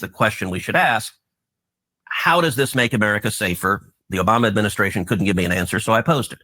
the question we should ask. How does this make America safer? The Obama administration couldn't give me an answer, so I posed it.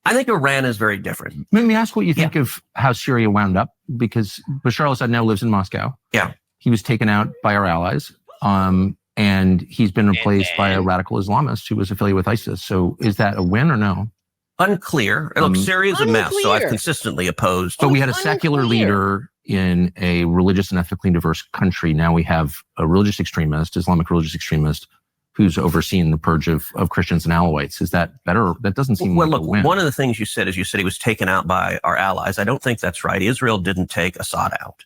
I think Iran is very different. Let me ask what you think of how Syria wound up, because Bashar al-Assad now lives in Moscow. Yeah. He was taken out by our allies, and he's been replaced by a radical Islamist who was affiliated with ISIS. So is that a win or no? Unclear. Look, Syria's a mess, so I've consistently opposed. So we had a secular leader in a religious and ethnically diverse country. Now we have a religious extremist, Islamic religious extremist, who's overseeing the purge of Christians and Alawites. Is that better? That doesn't seem like a win. One of the things you said is he was taken out by our allies. I don't think that's right. Israel didn't take Assad out.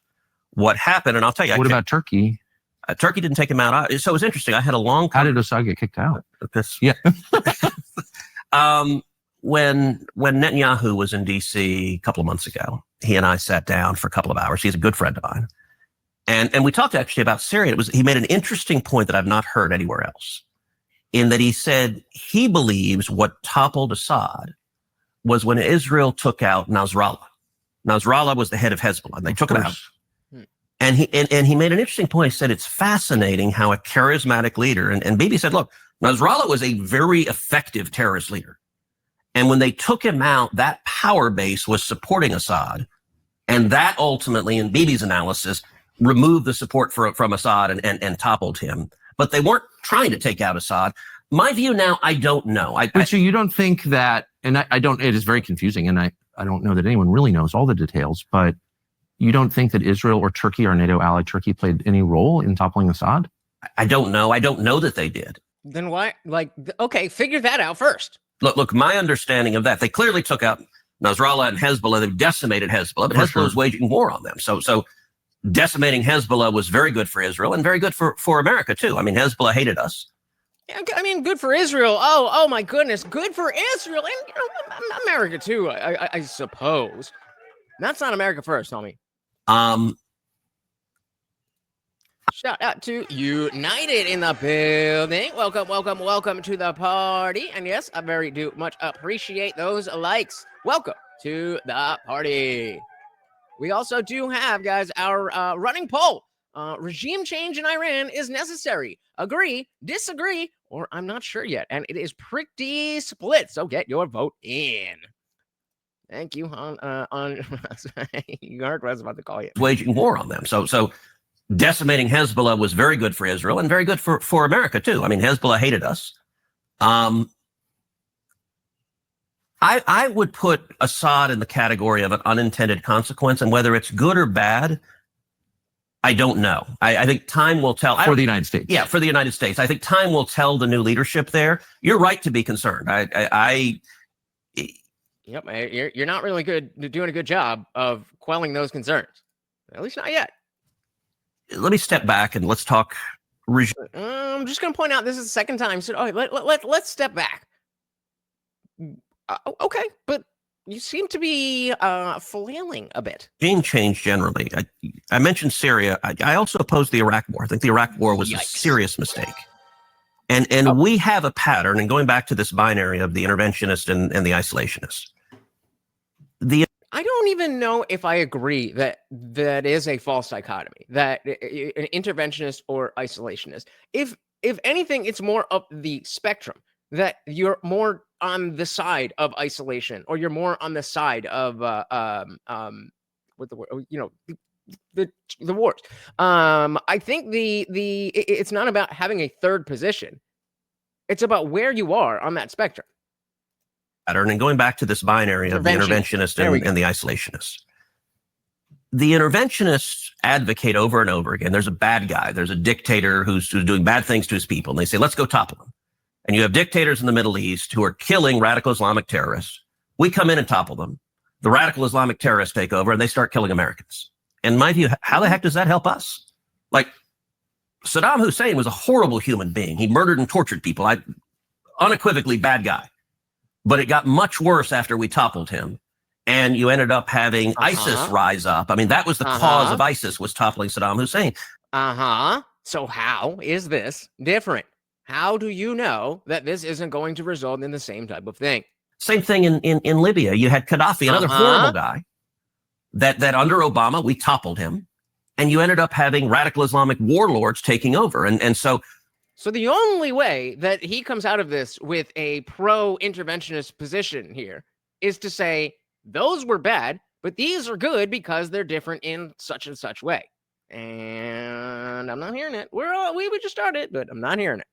What happened, and I'll tell you. What about Turkey? Turkey didn't take him out. So it was interesting. I had a long... How did Assad get kicked out? Yeah. When Netanyahu was in D.C. a couple of months ago, he and I sat down for a couple of hours. He's a good friend of mine. And we talked actually about Syria. He made an interesting point that I've not heard anywhere else, in that he said he believes what toppled Assad was when Israel took out Nasrallah. Nasrallah was the head of Hezbollah, and they took him out. And he made an interesting point. He said it's fascinating how a charismatic leader, and Bibi said, look, Nasrallah was a very effective terrorist leader. And when they took him out, that power base was supporting Assad. And that ultimately, in Bibi's analysis, removed the support from Assad and toppled him. But they weren't trying to take out Assad. My view now, I don't know. So you don't think that, and I don't, it is very confusing, and I don't know that anyone really knows all the details, but you don't think that Israel or Turkey or NATO ally Turkey played any role in toppling Assad? I don't know. I don't know that they did. Then why, okay, figure that out first. Look, my understanding of that, they clearly took out Nasrallah and Hezbollah. They've decimated Hezbollah, but Hezbollah is waging war on them. So decimating Hezbollah was very good for Israel and very good for America, too. I mean, Hezbollah hated us. Yeah, I mean, good for Israel. Oh my goodness. Good for Israel and America, too, I suppose. That's not America first, homie. Shout out to United in the building. Welcome to the party. And yes, I very do much appreciate those likes. Welcome to the party. We also do have, guys, our running poll. Regime change in Iran is necessary. Agree, disagree, or I'm not sure yet. And it is pretty split, so get your vote in. Thank you, you heard what I was about to call you. Waging war on them. So decimating Hezbollah was very good for Israel and very good for America, too. I mean, Hezbollah hated us. I would put Assad in the category of an unintended consequence, and whether it's good or bad, I don't know. I think time will tell. For the United States. Yeah, for the United States. I think time will tell the new leadership there. You're right to be concerned. Yep, you're not really doing a good job of quelling those concerns. At least not yet. Let me step back and let's talk. I'm just going to point out this is the second time. So let's step back. Okay, but you seem to be flailing a bit. Regime change generally. I mentioned Syria. I also opposed the Iraq War. I think the Iraq War was a serious mistake. And we have a pattern, and going back to this binary of the interventionist and the isolationist. I don't even know if I agree that is a false dichotomy, that an interventionist or isolationist. If anything, it's more up the spectrum, that you're more on the side of isolation, or you're more on the side of what the word, the wars. I think it's not about having a third position. It's about where you are on that spectrum. And going back to this binary of the interventionist and the isolationist. The interventionists advocate over and over again, there's a bad guy, there's a dictator who's doing bad things to his people, and they say, let's go topple him. And you have dictators in the Middle East who are killing radical Islamic terrorists. We come in and topple them. The radical Islamic terrorists take over, and they start killing Americans. In my view, how the heck does that help us? Like, Saddam Hussein was a horrible human being. He murdered and tortured people. Unequivocally bad guy. But it got much worse after we toppled him. And you ended up having ISIS rise up. I mean, that was the cause of ISIS, was toppling Saddam Hussein. So how is this different? How do you know that this isn't going to result in the same type of thing? Same thing in Libya. You had Gaddafi, another horrible guy, that under Obama, we toppled him. and you ended up having radical Islamic warlords taking over. And so the only way that he comes out of this with a pro-interventionist position here is to say those were bad, but these are good because they're different in such and such way. And I'm not hearing it. We just started, but I'm not hearing it.